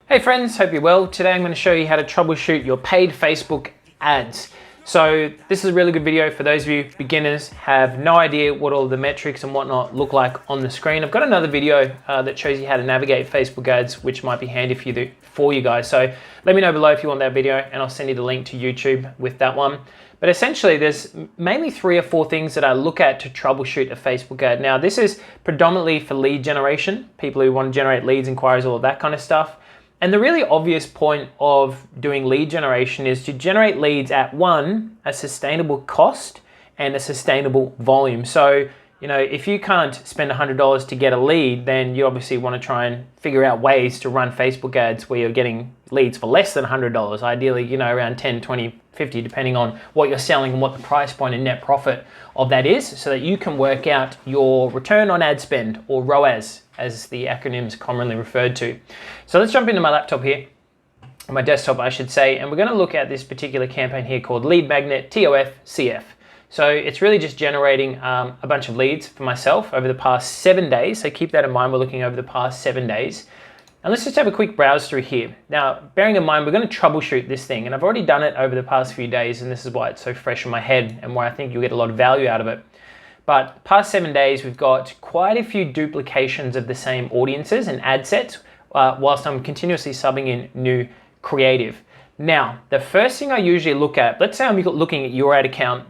Hey friends, hope you're well. Today I'm going to show you how to troubleshoot your paid Facebook ads. So this is a really good video for those of you beginners, have no idea what all the metrics and whatnot look like on the screen. I've got another video that shows you how to navigate Facebook ads, which might be handy for you guys. So let me know below if you want that video and I'll send you the link to YouTube with that one. But essentially there's mainly 3 or 4 things that I look at to troubleshoot a Facebook ad. Now this is predominantly for lead generation, people who want to generate leads, inquiries, all of that kind of stuff. And the really obvious point of doing lead generation is to generate leads at a sustainable cost and a sustainable volume. So, if you can't spend $100 to get a lead, then you obviously want to try and figure out ways to run Facebook ads where you're getting leads for less than $100. Ideally, around 10, 20, 50, depending on what you're selling and what the price point and net profit of that is, so that you can work out your return on ad spend, or ROAS, as the acronym's commonly referred to. So let's jump into my laptop here, my desktop I should say, and we're going to look at this particular campaign here called Lead Magnet TOF-CF. So it's really just generating a bunch of leads for myself over the past 7 days. So keep that in mind, we're looking over the past 7 days. And let's just have a quick browse through here. Now, bearing in mind, we're going to troubleshoot this thing, and I've already done it over the past few days, and this is why it's so fresh in my head and why I think you'll get a lot of value out of it. But past 7 days, we've got quite a few duplications of the same audiences and ad sets, whilst I'm continuously subbing in new creative. Now, the first thing I usually look at, let's say I'm looking at your ad account,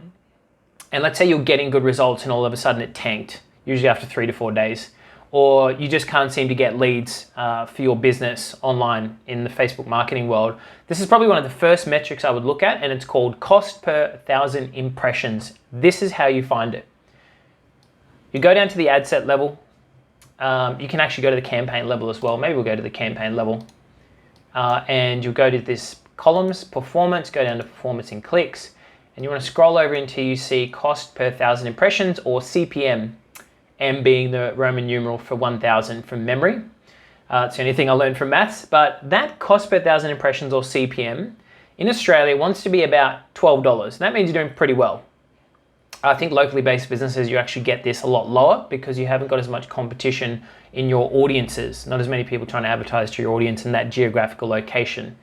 and let's say you're getting good results and all of a sudden it tanked, usually after 3 to 4 days, or you just can't seem to get leads for your business online in the Facebook marketing world. This is probably one of the first metrics I would look at, and it's called cost per 1,000 impressions. This is how you find it. You go down to the ad set level. You can actually go to the campaign level as well. Maybe we'll go to the campaign level. And you'll go to this columns, performance, go down to performance in clicks. And you want to scroll over until you see cost per 1,000 impressions, or CPM. M being the Roman numeral for 1,000 from memory. It's the only thing I learned from maths. But that cost per 1,000 impressions, or CPM, in Australia wants to be about $12. And that means you're doing pretty well. I think locally based businesses, you actually get this a lot lower because you haven't got as much competition in your audiences, not as many people trying to advertise to your audience in that geographical location.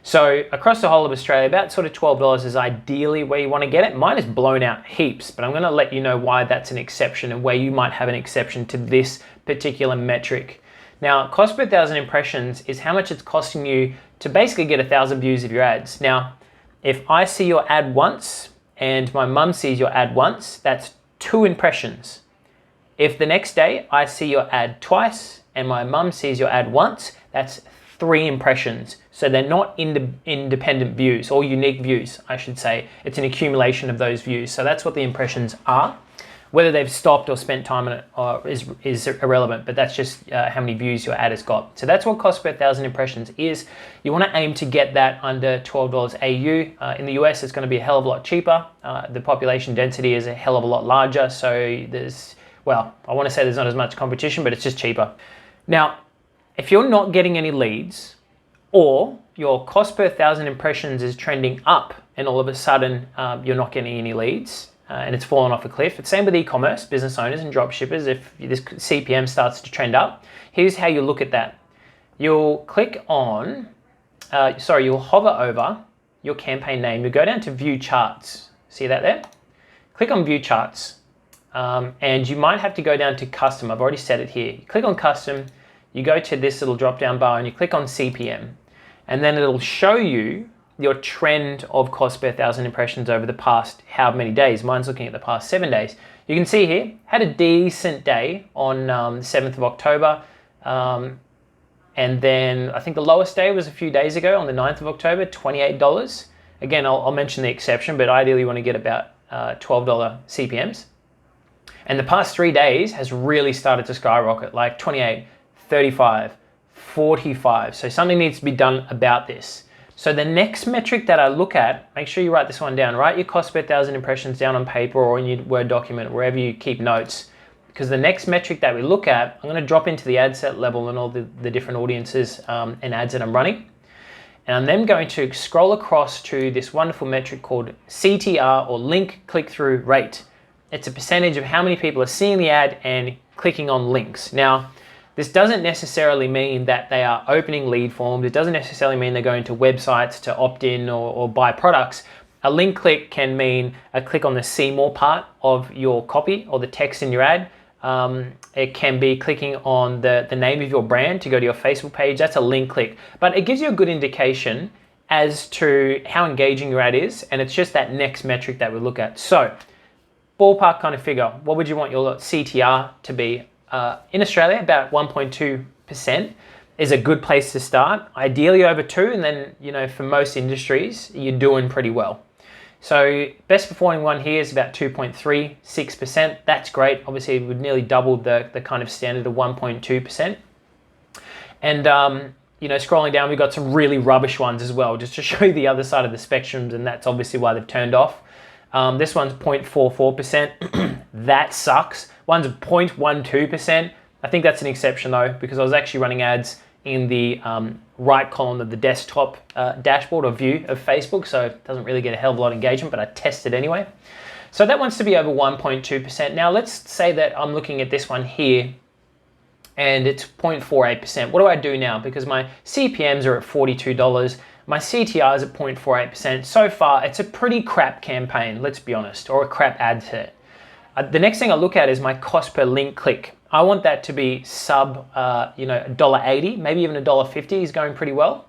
So across the whole of Australia, about sort of $12 is ideally where you want to get it. Mine is blown out heaps, but I'm going to let you know why that's an exception and where you might have an exception to this particular metric. Now, cost per 1,000 impressions is how much it's costing you to basically get 1,000 views of your ads. Now, if I see your ad once, and my mum sees your ad once, that's 2 impressions. If the next day I see your ad twice and my mum sees your ad once, that's 3 impressions. So they're not independent views, or unique views, I should say. It's an accumulation of those views. So that's what the impressions are. Whether they've stopped or spent time on it is irrelevant, but that's just how many views your ad has got. So that's what cost per 1,000 impressions is. You want to aim to get that under $12 AU. In the US, it's going to be a hell of a lot cheaper. The population density is a hell of a lot larger. So I want to say there's not as much competition, but it's just cheaper. Now, if you're not getting any leads, or your cost per 1,000 impressions is trending up and all of a sudden you're not getting any leads, and it's fallen off a cliff. It's same with e-commerce, business owners and drop shippers. If this CPM starts to trend up, here's how you look at that. You'll you'll hover over your campaign name. You go down to view charts. See that there? Click on view charts. And you might have to go down to custom. I've already set it here. You click on custom, you go to this little drop down bar and you click on CPM. And then it'll show you your trend of cost per 1,000 impressions over the past how many days. Mine's looking at the past 7 days. You can see here, had a decent day on the 7th of October. And then I think the lowest day was a few days ago on the 9th of October, $28. Again, I'll mention the exception, but ideally you want to get about $12 CPMs. And the past 3 days has really started to skyrocket, like 28, 35, 45. So something needs to be done about this. So the next metric that I look at, make sure you write this one down. Write your cost per 1,000 impressions down on paper or in your Word document, wherever you keep notes. Because the next metric that we look at, I'm going to drop into the ad set level and all the different audiences and ads that I'm running. And I'm then going to scroll across to this wonderful metric called CTR, or link click-through rate. It's a percentage of how many people are seeing the ad and clicking on links. Now, This doesn't necessarily mean that they are opening lead forms. It doesn't necessarily mean they're going to websites to opt in or buy products. A link click can mean a click on the see more part of your copy or the text in your ad. It can be clicking on the name of your brand to go to your Facebook page. That's a link click, but it gives you a good indication as to how engaging your ad is, and it's just that next metric that we look at. So ballpark kind of figure, what would you want your CTR to be? In Australia, about 1.2% is a good place to start. Ideally over 2, and then, you know, for most industries, you're doing pretty well. So best performing one here is about 2.36%. That's great. Obviously, it would nearly double the kind of standard of 1.2%. And you know, scrolling down, we've got some really rubbish ones as well, just to show you the other side of the spectrums, and that's obviously why they've turned off. This one's 0.44%. That sucks. One's 0.12%. I think that's an exception though, because I was actually running ads in the right column of the desktop dashboard or view of Facebook, so it doesn't really get a hell of a lot of engagement, but I tested anyway. So that wants to be over 1.2%. Now let's say that I'm looking at this one here and it's 0.48%. What do I do now? Because my CPMs are at $42, my CTR is at 0.48%. So far, it's a pretty crap campaign, let's be honest, or a crap ad set. The next thing I look at is my cost per link click. I want that to be sub, you know, $1.80, maybe even $1.50 is going pretty well.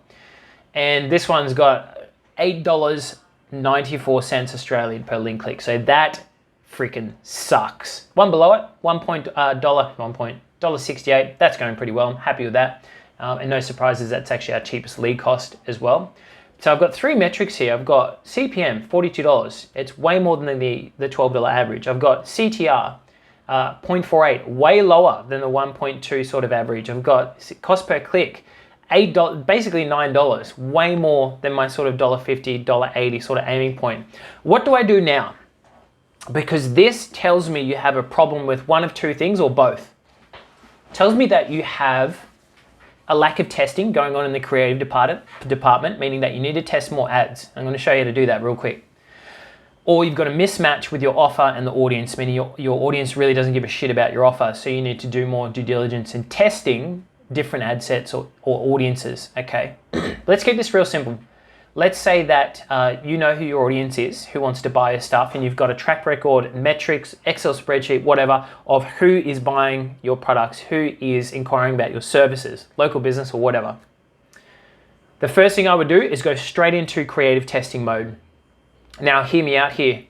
And this one's got $8.94 Australian per link click. So that freaking sucks. One below it, $1.68. That's going pretty well. I'm happy with that. And no surprises, that's actually our cheapest lead cost as well. So I've got 3 metrics here. I've got CPM, $42. It's way more than the $12 average. I've got CTR, 0.48, way lower than the 1.2 sort of average. I've got cost per click, $8, basically $9, way more than my sort of $1.50, $1.80 sort of aiming point. What do I do now? Because this tells me you have a problem with one of 2 things or both. It tells me that you have a lack of testing going on in the creative department, meaning that you need to test more ads. I'm going to show you how to do that real quick. Or you've got a mismatch with your offer and the audience, meaning your audience really doesn't give a shit about your offer, so you need to do more due diligence in testing different ad sets or audiences, okay? Let's keep this real simple. Let's say that you know who your audience is, who wants to buy your stuff, and you've got a track record, metrics, Excel spreadsheet, whatever, of who is buying your products, who is inquiring about your services, local business or whatever. The first thing I would do is go straight into creative testing mode. Now, hear me out here.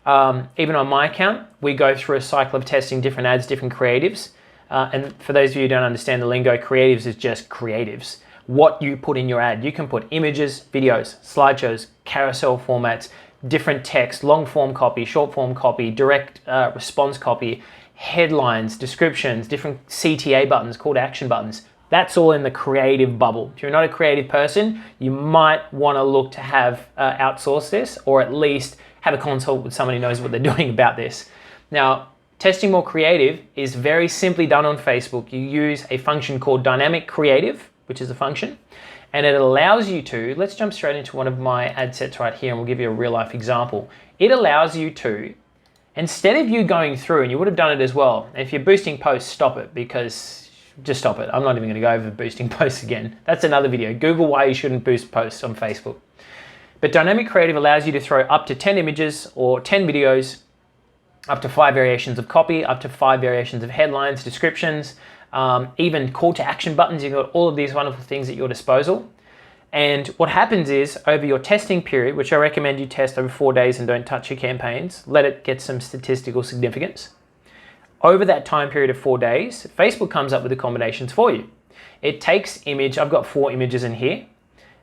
Even on my account, we go through a cycle of testing different ads, different creatives. And for those of you who don't understand the lingo, creatives is just creatives. What you put in your ad. You can put images, videos, slideshows, carousel formats, different text, long form copy, short form copy, direct response copy, headlines, descriptions, different CTA buttons, call to action buttons. That's all in the creative bubble. If you're not a creative person, you might want to look to have outsource this, or at least have a consult with someone who knows what they're doing about this. Now, testing more creative is very simply done on Facebook. You use a function called dynamic creative, which is a function, and it allows you to, let's jump straight into one of my ad sets right here and we'll give you a real life example. It allows you to, instead of you going through, and you would have done it as well, if you're boosting posts, stop it, because just stop it. I'm not even gonna go over boosting posts again. That's another video. Google why you shouldn't boost posts on Facebook. But dynamic creative allows you to throw up to 10 images or 10 videos, up to 5 variations of copy, up to 5 variations of headlines, descriptions, even call to action buttons. You've got all of these wonderful things at your disposal. And what happens is, over your testing period, which I recommend you test over 4 days and don't touch your campaigns, let it get some statistical significance. Over that time period of 4 days, Facebook comes up with the combinations for you. It takes image, I've got 4 images in here.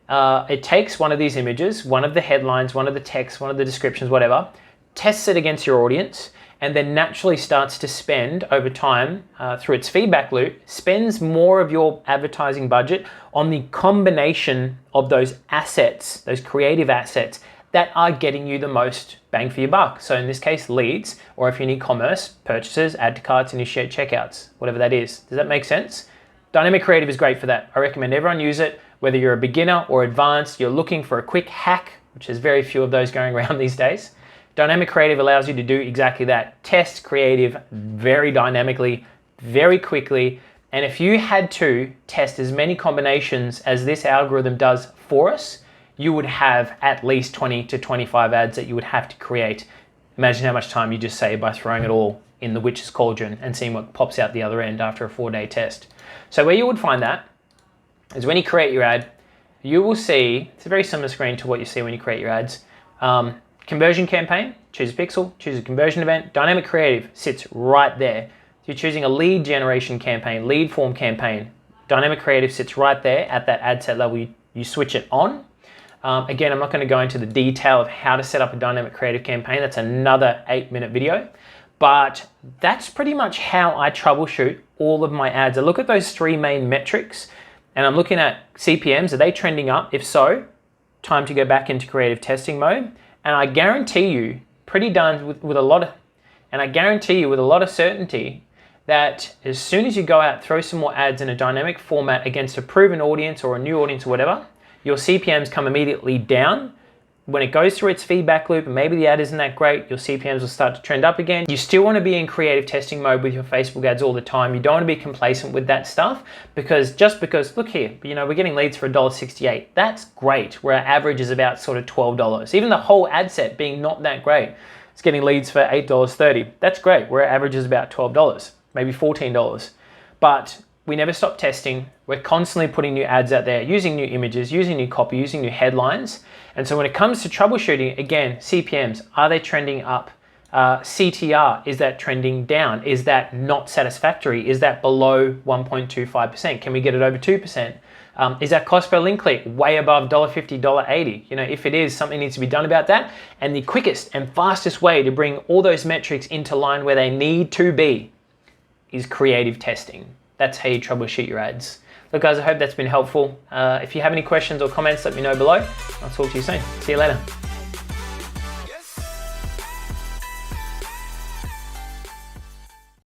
It takes one of these images, one of the headlines, one of the text, one of the descriptions, whatever, tests it against your audience, and then naturally starts to spend over time through its feedback loop, spends more of your advertising budget on the combination of those assets, those creative assets that are getting you the most bang for your buck. So in this case, leads, or if you're in e-commerce, purchases, add to carts, initiate checkouts, whatever that is. Does that make sense? Dynamic creative is great for that. I recommend everyone use it, whether you're a beginner or advanced, you're looking for a quick hack, which there's very few of those going around these days. Dynamic creative allows you to do exactly that. Test creative very dynamically, very quickly, And if you had to test as many combinations as this algorithm does for us, you would have at least 20 to 25 ads that you would have to create. Imagine how much time you just save by throwing it all in the witch's cauldron and seeing what pops out the other end after a 4-day test. So where you would find that is when you create your ad, you will see, it's a very similar screen to what you see when you create your ads. Conversion campaign, choose a pixel, choose a conversion event. Dynamic creative sits right there. So you're choosing a lead generation campaign, lead form campaign. Dynamic creative sits right there at that ad set level. You switch it on. Again, I'm not going to go into the detail of how to set up a dynamic creative campaign. That's another 8-minute video. But that's pretty much how I troubleshoot all of my ads. I look at those 3 main metrics and I'm looking at CPMs. Are they trending up? If so, time to go back into creative testing mode. And I guarantee you, with a lot of certainty that as soon as you go out, throw some more ads in a dynamic format against a proven audience or a new audience or whatever, your CPMs come immediately down. When it goes through its feedback loop and maybe the ad isn't that great, your CPMs will start to trend up again. You still want to be in creative testing mode with your Facebook ads all the time. You don't want to be complacent with that stuff because look here, we're getting leads for $1.68. That's great, where our average is about sort of $12. Even the whole ad set being not that great, it's getting leads for $8.30. That's great, where our average is about $12, maybe $14. But we never stop testing. We're constantly putting new ads out there, using new images, using new copy, using new headlines. And so when it comes to troubleshooting, again, CPMs, are they trending up? CTR, is that trending down? Is that not satisfactory? Is that below 1.25%? Can we get it over 2%? Is that cost per link click way above $1.50, $1.80? If it is, something needs to be done about that. And the quickest and fastest way to bring all those metrics into line where they need to be is creative testing. That's how you troubleshoot your ads. Look guys, I hope that's been helpful. If you have any questions or comments, let me know below. I'll talk to you soon. See you later.